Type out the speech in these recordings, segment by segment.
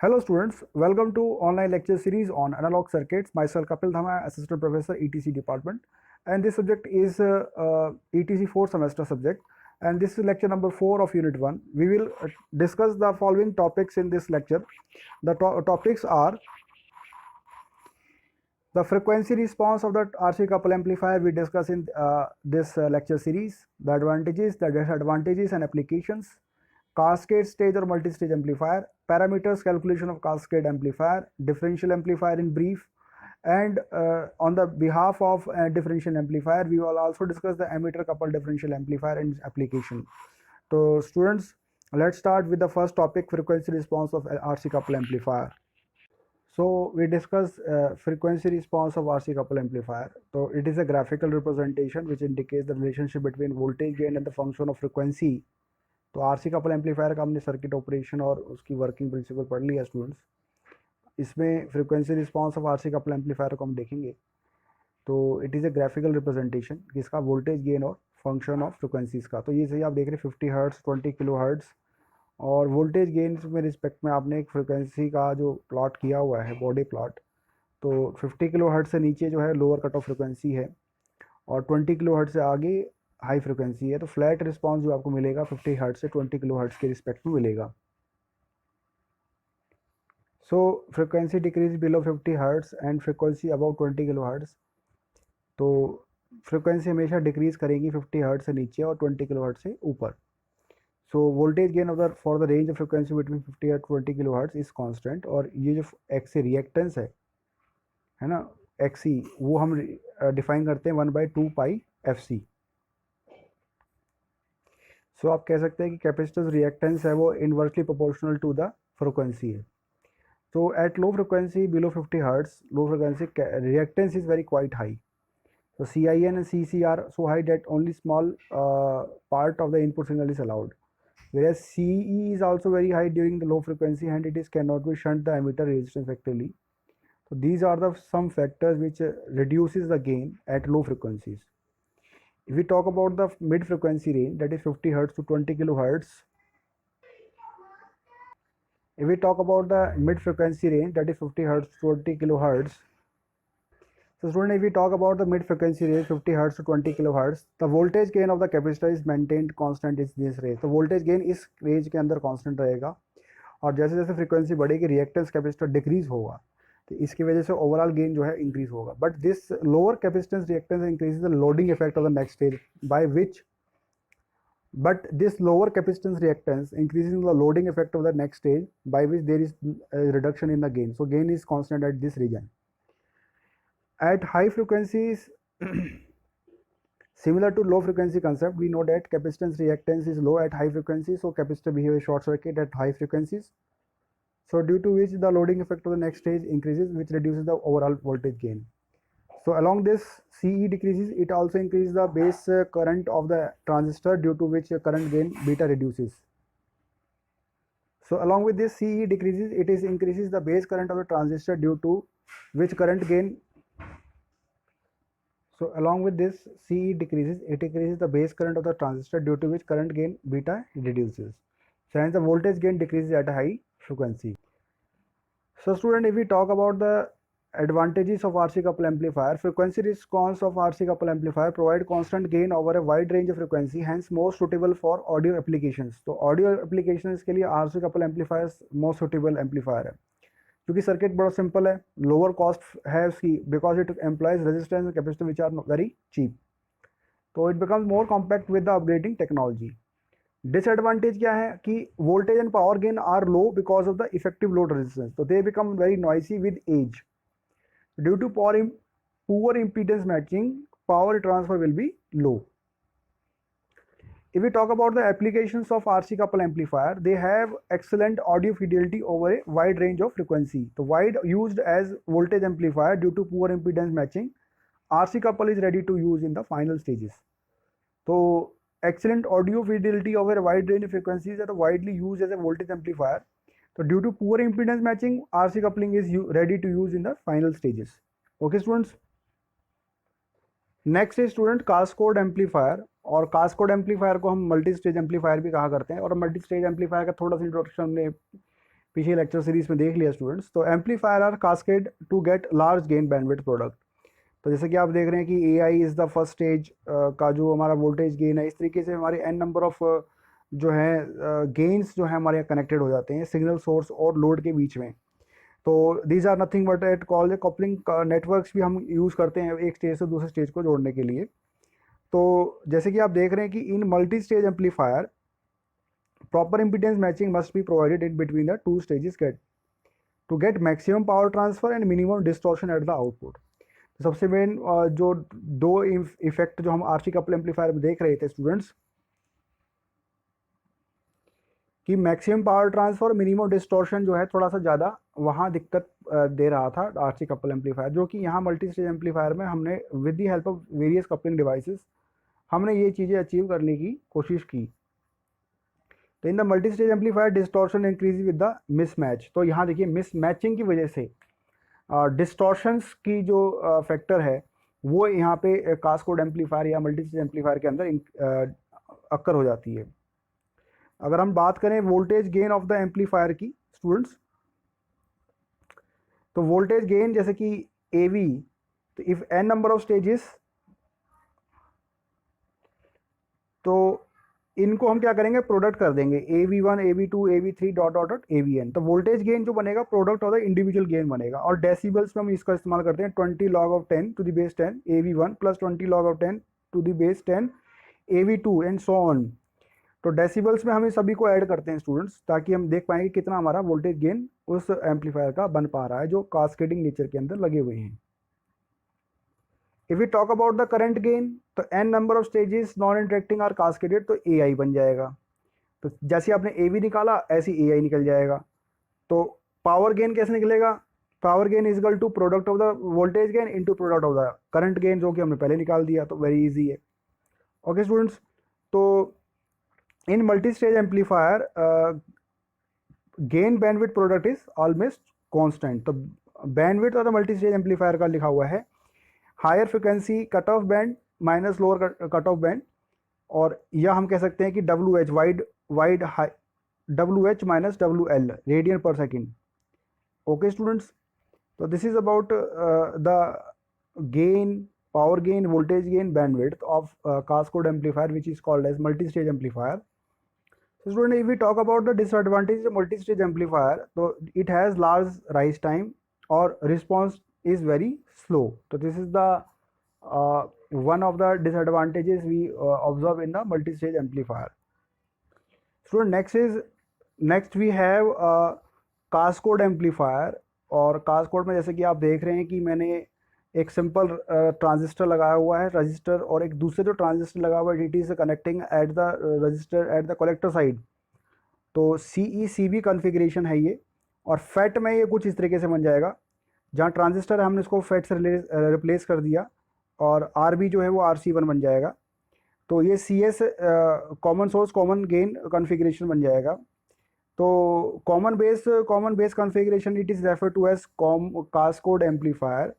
Hello students, welcome to online lecture series on analog circuits. Myself Kapil Dhama, assistant professor ETC department, and this subject is ETC 4 semester subject, and this is lecture number 4 of unit 1. We will discuss the following topics in this lecture. The topics are the frequency response of the RC couple amplifier we discuss in this lecture series, the advantages, the disadvantages and applications, cascade stage or multi-stage amplifier, parameters calculation of cascade amplifier, differential amplifier in brief, and on the behalf of differential amplifier, we will also discuss the emitter coupled differential amplifier and its application. So students, let's start with the first topic, frequency response of RC couple amplifier. So we discuss frequency response of RC couple amplifier. So it is a graphical representation which indicates the relationship between voltage gain and the function of frequency. तो RC couple amplifier का हमने circuit operation और उसकी working principle पढ़ लिया students. इसमें frequency response of RC couple amplifier को हम देखेंगे. तो it is a graphical representation किसका, वोल्टेज गेन और फंक्शन ऑफ फ्रिक्वेंसीज का. तो ये सही आप देख रहे हैं 50 हर्ट्स, 20 किलो हर्ट्स और वोल्टेज गेन में रिस्पेक्ट में आपने एक फ्रिक्वेंसी का जो प्लॉट किया हुआ है, बॉडी प्लॉट. तो 50 किलो हर्ट्स से नीचे जो है लोअर कट ऑफ फ्रिक्वेंसी है और 20 किलो हर्ट्स से आगे हाई फ्रिक्वेंसी है. तो फ्लैट रिस्पांस जो आपको मिलेगा 50 हर्ट्ज से 20 किलो हर्ट्ज के रिस्पेक्ट में मिलेगा. So frequency decrease below 50 hertz and frequency about 20 kilo hertz. तो फ्रिक्वेंसी हमेशा डिक्रीज करेगी 50 हर्ट्ज से नीचे और 20 किलो हर्ट्ज से ऊपर. So voltage gain of the for the range of frequency between 50 और 20 किलो हर्ट्ज इज कांस्टेंट. और ये जो एक्सी रिएक्टेंस है ना, एक्सी, वो हम डिफाइन करते हैं 1/2 पाई एफ सी. सो आप कह सकते हैं कि कैपेसिटेंस रिएक्टेंस है वो inversely proportional to the frequency है. तो at low frequency below 50 hertz, low frequency reactance is very quite high. So CIN and CC are so high that only small part of the input signal is allowed. Whereas CE is also very high during the low frequency and it is cannot be shunt the emitter resistance effectively. So these are the some factors which reduces the gain at low frequencies. If we talk about the mid frequency range, that is 50 hertz to 20 kilohertz. If we talk about the mid frequency range, that is 50 hertz to 20 kilohertz. So student, if we talk about the mid frequency range 50 hertz to 20 kilohertz, the voltage gain of the capacitor is maintained constant in this range. तो voltage gain इस range के अंदर constant रहेगा और जैसे जैसे frequency बढ़ेगी reactance capacitor decrease होगा, तो इसकी वजह से ओवरऑल गेन जो है इंक्रीज होगा. But this lower capacitance reactance increases the loading effect of the next stage by which this lower capacitance reactance increases the loading effect of the next stage by which there is a reduction in the gain. So gain is constant at this region. At high frequencies, similar to low frequency concept, we know that capacitance reactance is low at high frequencies, so capacitor behave as short circuit at high frequencies. So due to which the loading effect of the next stage increases, which reduces the overall voltage gain. So along this CE decreases, it also increases the base current of the transistor, due to which current gain beta reduces. So along with this CE decreases, it is increases the base current of the transistor, due to which current gain. So along with this CE decreases, it decreases the base current of the transistor, due to which current gain beta reduces. So hence the voltage gain decreases at a high frequency. So student, if we talk about the advantages of RC couple amplifier, frequency response of RC couple amplifier provide constant gain over a wide range of frequency, hence most suitable for audio applications. तो audio applications के लिए RC couple amplifiers most suitable amplifier है, क्योंकि circuit बड़ा simple है, lower cost है उसकी, because it employs resistance and capacitor which are very cheap. तो it becomes more compact with the upgrading technology. Disadvantage क्या है कि voltage and power gain are low because of the effective load resistance. तो they become very noisy with age. Due to poor impedance matching, power transfer will be low. If we talk about the applications of RC couple amplifier, they have excellent audio fidelity over a wide range of frequency. So wide used as voltage amplifier due to poor impedance matching, RC couple is ready to use in the final stages. So excellent audio fidelity over a wide range of frequencies are widely used as a voltage amplifier. So due to poor impedance matching, RC coupling is ready to use in the final stages. Okay students. Next है student cascade amplifier. और cascade amplifier को हम multi stage amplifier भी कहा करते हैं. और multi stage amplifier का थोड़ा सा इंट्रोडक्शन हमने पिछले लेक्चर सीरीज में देख लिया स्टूडेंट्स। तो amplifier are cascade to get large gain bandwidth product. तो जैसे कि आप देख रहे हैं कि AI is the first stage का जो हमारा वोल्टेज गेन है, इस तरीके से हमारे n नंबर ऑफ जो है गेन्स जो है हमारे यहाँ कनेक्टेड हो जाते हैं सिग्नल सोर्स और लोड के बीच में। तो these are nothing but at called coupling networks भी हम यूज़ करते हैं एक स्टेज से दूसरे स्टेज को जोड़ने के लिए। तो जैसे कि आप देख रहे हैं कि इन multi stage amplifier proper impedance matching must be provided in between the two stages to get maximum power transfer and minimum distortion at the output। तो सबसे मेन जो दो इफेक्ट जो हम आरसी कपल एम्पलीफायर में देख रहे थे स्टूडेंट्स कि मैक्सिमम पावर ट्रांसफर और मिनिमम डिस्टॉर्शन जो है थोड़ा सा ज़्यादा वहाँ दिक्कत दे रहा था आरसी कपल एम्पलीफायर, जो कि यहाँ मल्टी स्टेज एम्पलीफायर में हमने with the help of various coupling devices हमने ये चीज़ें अचीव करने की कोशिश की। तो in the multi stage amplifier distortion increase with the mismatch. तो यहाँ देखिए मिसमैचिंग की वजह से डिस्टॉर्शंस की जो फैक्टर है वो यहाँ पे कास्कोड एम्पलीफायर या मल्टी स्टेज एम्पलीफायर के अंदर अक्कर हो जाती है। अगर हम बात करें voltage gain of the amplifier की स्टूडेंट्स, तो वोल्टेज गेन जैसे कि AV, तो if n number of stages, तो इनको हम क्या करेंगे प्रोडक्ट कर देंगे AV1 AV2 AV3 dot dot dot AVN। तो वोल्टेज गेन जो बनेगा product of the individual gain बनेगा। और डेसिबल्स में हम इसका इस्तेमाल करते हैं 20 log of 10 to the base 10 AV1 plus 20 log of 10 to the base 10 AV2 and so on. तो डेसिबल्स में हम इस सभी को ऐड करते हैं स्टूडेंट्स, ताकि हम देख पाएंगे कितना हमारा वोल्टेज गेन उस एम्पलीफायर का बन पा रहा है जो कास्केडिंग नेचर के अंदर लगे हुए हैं। If we talk about the current gain, तो n number of stages non interacting are cascaded, तो AI बन जाएगा। तो जैसे आपने AV निकाला ऐसे AI निकल जाएगा। तो पावर गेन कैसे निकलेगा? Power gain is equal to product of the voltage gain into product of the current gain, जो कि हमने पहले निकाल दिया। तो वेरी इजी है। ओके स्टूडेंट्स, तो in multi stage amplifier gain bandwidth product is almost constant. तो bandwidth of the multi stage amplifier का लिखा हुआ है higher frequency cut off band minus lower cut off band, और या हम कह सकते हैं कि WH wide WH minus WL radian पर सेकेंड। ओके स्टूडेंट्स, तो this is about the gain, power gain, voltage gain, bandwidth of cascode amplifier, which is called as multi-stage amplifier. So student, if we talk about the disadvantages of multi-stage amplifier, so it has large rise time or response is very slow. So this is the one of the disadvantages we observe in the multi-stage amplifier. Student, next we have cascode amplifier, और cascode में जैसे कि आप देख रहे हैं कि मैंने एक सिंपल ट्रांजिस्टर लगाया हुआ है रजिस्टर, और एक दूसरे जो ट्रांजिस्टर लगा हुआ है DT से connecting at the register at the collector side. तो CE-CV कॉन्फ़िगरेशन है ये, और FET में ये कुछ इस तरीके से बन जाएगा। जहाँ ट्रांजिस्टर है हमने इसको FET से रिप्लेस कर दिया, और RB जो है वो RC1 बन जाएगा। तो ये CS common source common gain configuration बन जाएगा। तो common base configuration it is refer to as cascode amplifier,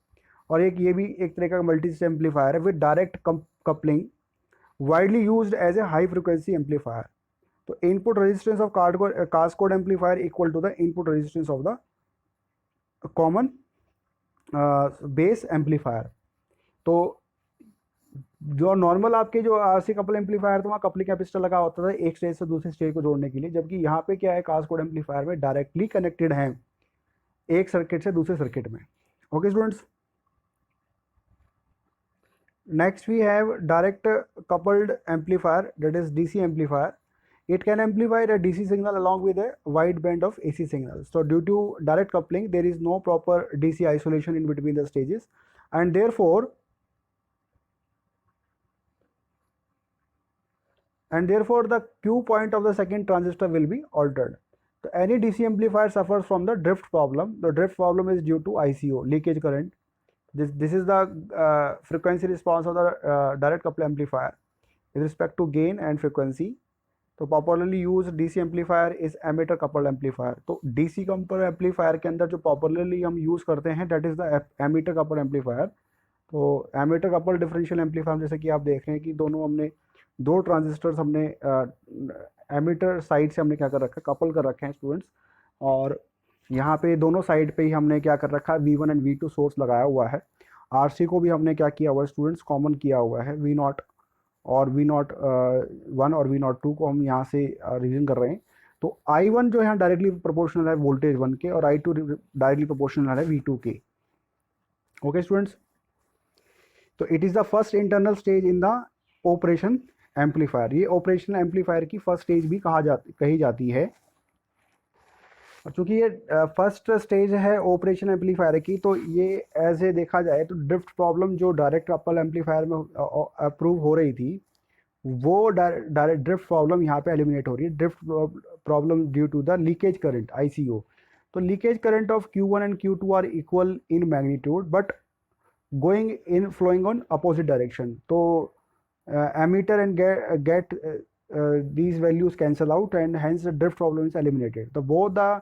और ये भी एक तरह का मल्टी स्टेज एम्पलीफायर है with direct coupling, widely used as a high frequency amplifier. तो input resistance of cascode amplifier equal to the input resistance of the common base amplifier. तो जो नॉर्मल आपके जो RC कपल एम्पलीफायर था वहाँ coupling capacitor लगा होता था एक स्टेज से दूसरे स्टेज को जोड़ने के लिए, जबकि यहाँ पे क्या है कास्कोड एम्पलीफायर में डायरेक्टली कनेक्टेड है एक सर्किट से दूसरे सर्किट में। Okay students, next we have direct coupled amplifier, that is DC amplifier. It can amplify a DC signal along with a wide band of AC signals. So due to direct coupling there is no proper DC isolation in between the stages, and therefore the Q point of the second transistor will be altered. So any DC amplifier suffers from the drift problem. The drift problem is due to ICO, leakage current. This is the frequency response of the direct coupled amplifier with respect to gain and frequency. तो popularly used DC amplifier is ammeter coupled amplifier. तो DC coupled amplifier के अंदर जो popularly हम use करते हैं that is the ammeter coupled amplifier. तो ammeter coupled differential amplifier जैसे कि आप देख रहे हैं कि दोनों हमने दो ट्रांजिस्टर्स हमने एमीटर साइड से हमने क्या कर रखा है कपल कर रखे हैं स्टूडेंट्स, और यहाँ पे दोनों साइड पे ही हमने क्या कर रखा है, V1 एंड V2 सोर्स लगाया हुआ है। RC को भी हमने क्या किया हुआ है स्टूडेंट्स, कॉमन किया हुआ है। V0 और V0 1 और V0 2 को हम यहाँ से रिवीजन कर रहे हैं। तो I1 जो है डायरेक्टली प्रोपोर्शनल है वोल्टेज 1 के, और I2 डायरेक्टली प्रोपोर्शनल है V2 के। ओके स्टूडेंट्स, तो it is the first internal stage in the operation amplifier. ये ऑपरेशनल एम्पलीफायर की फर्स्ट स्टेज भी कही जाती है। और चूंकि ये फर्स्ट स्टेज है ऑपरेशन एम्पलीफायर की, तो ये एज ए देखा जाए तो ड्रिफ्ट प्रॉब्लम जो डायरेक्ट कपल एम्पलीफायर में अप्रूव हो रही थी, वो डायरेक्ट ड्रिफ्ट प्रॉब्लम यहाँ पे एलिमिनेट हो रही है। Drift problem due to the leakage current ICO। तो leakage current of Q1 and Q2 are equal in magnitude but going in flowing on opposite direction. तो emitter and gate these values cancel out and hence the drift problem is eliminated. So both the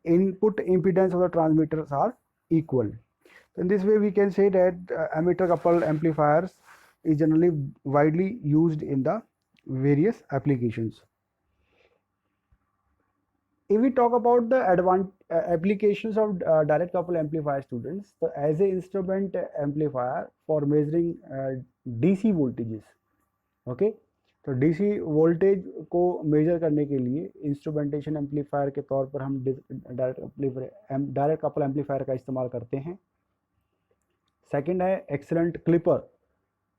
input impedance of the transmitters are equal. So in this way we can say that emitter coupled amplifiers is generally widely used in the various applications. If we talk about the applications of direct coupled amplifier students, so as a instrument amplifier for measuring DC voltages, okay, तो DC voltage को major करने के लिए instrumentation amplifier के तौर पर हम direct couple amplifier का इस्तेमाल करते हैं। सेकंड है एक्सीलेंट क्लिपर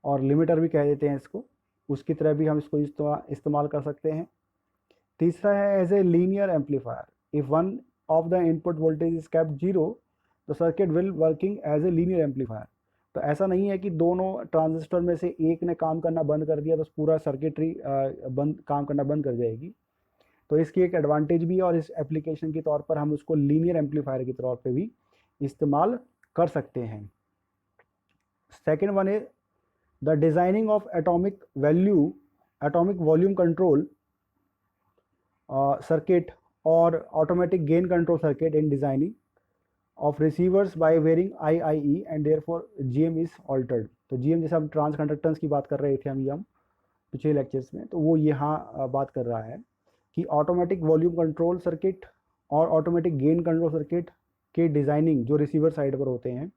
और लिमिटर भी कह देते हैं इसको, उसकी तरह भी हम इसको इस्तेमाल कर सकते हैं। तीसरा है as a linear amplifier. If one of the input voltage is kept 0, the circuit will working as a linear amplifier. तो ऐसा नहीं है कि दोनों ट्रांजिस्टर में से एक ने काम करना बंद कर दिया तो पूरा सर्किटरी काम करना बंद कर जाएगी। तो इसकी एक एडवांटेज भी है, और इस एप्लीकेशन के तौर पर हम उसको लीनियर एम्पलीफायर के तौर पे भी इस्तेमाल कर सकते हैं। सेकेंड वन है the designing of atomic volume control circuit और automatic gain control circuit in designing of receivers by varying IIE and therefore GM is altered। तो GM जैसे हम ट्रांस कंडक्टेंस की बात कर रहे थे हम पिछले लेक्चर्स में, तो वो यहाँ बात कर रहा है कि ऑटोमेटिक वॉल्यूम कंट्रोल सर्किट और ऑटोमेटिक गेन कंट्रोल सर्किट के डिज़ाइनिंग जो रिसीवर साइड पर होते हैं,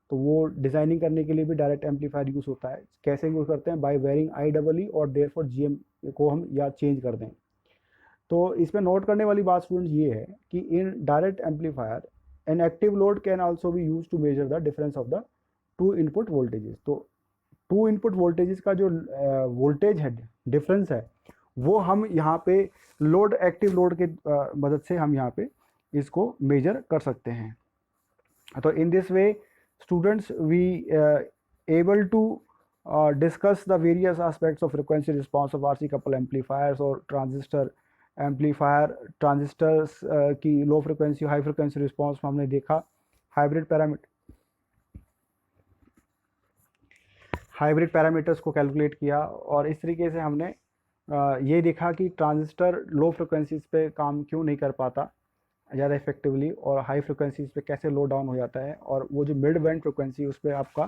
तो वो डिज़ाइनिंग करने के लिए भी डायरेक्ट एम्पलीफायर यूज़ होता है। कैसे यूज़ करते हैं? बाय वेरिंग IEE और देयरफॉर GM को हम या चेंज कर दें। तो इसमें नोट करने वाली बात स्टूडेंट्स ये है कि in direct amplifier an active load can also be used to measure the difference of the two input voltages। तो टू इनपुट वोल्टेजेस का जो वोल्टेज है डिफरेंस है, वो हम यहाँ पे लोड एक्टिव लोड के मदद से हम यहाँ पे इसको मेजर कर सकते हैं। तो in this way students we able to discuss the various aspects of frequency response of RC couple amplifiers और ट्रांजिस्टर एम्पलीफायर। ट्रांजिस्टर्स की low frequency high frequency response में हमने देखा हाइब्रिड पैरामीटर्स को कैलकुलेट किया, और इस तरीके से हमने ये देखा कि ट्रांजिस्टर लो फ्रिक्वेंसीज पे काम क्यों नहीं कर पाता ज़्यादा इफेक्टिवली, और हाई फ्रिक्वेंसीज पे कैसे लो डाउन हो जाता है, और वो जो मिड बैंड फ्रिक्वेंसी उस पर आपका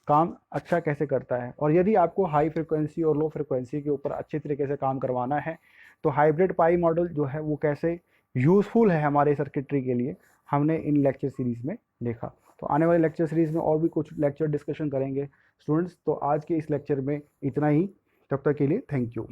काम अच्छा कैसे करता है। और यदि आपको हाई फ्रिक्वेंसी और लो फ्रिक्वेंसी के ऊपर अच्छे तरीके से काम करवाना है, तो हाइब्रिड पाई मॉडल जो है वो कैसे यूज़फुल है हमारे सर्किटरी के लिए, हमने इन लेक्चर सीरीज़ में देखा। तो आने वाले लेक्चर सीरीज़ में और भी कुछ लेक्चर डिस्कशन करेंगे स्टूडेंट्स। तो आज के इस लेक्चर में इतना ही, तब तक के लिए थैंक यू।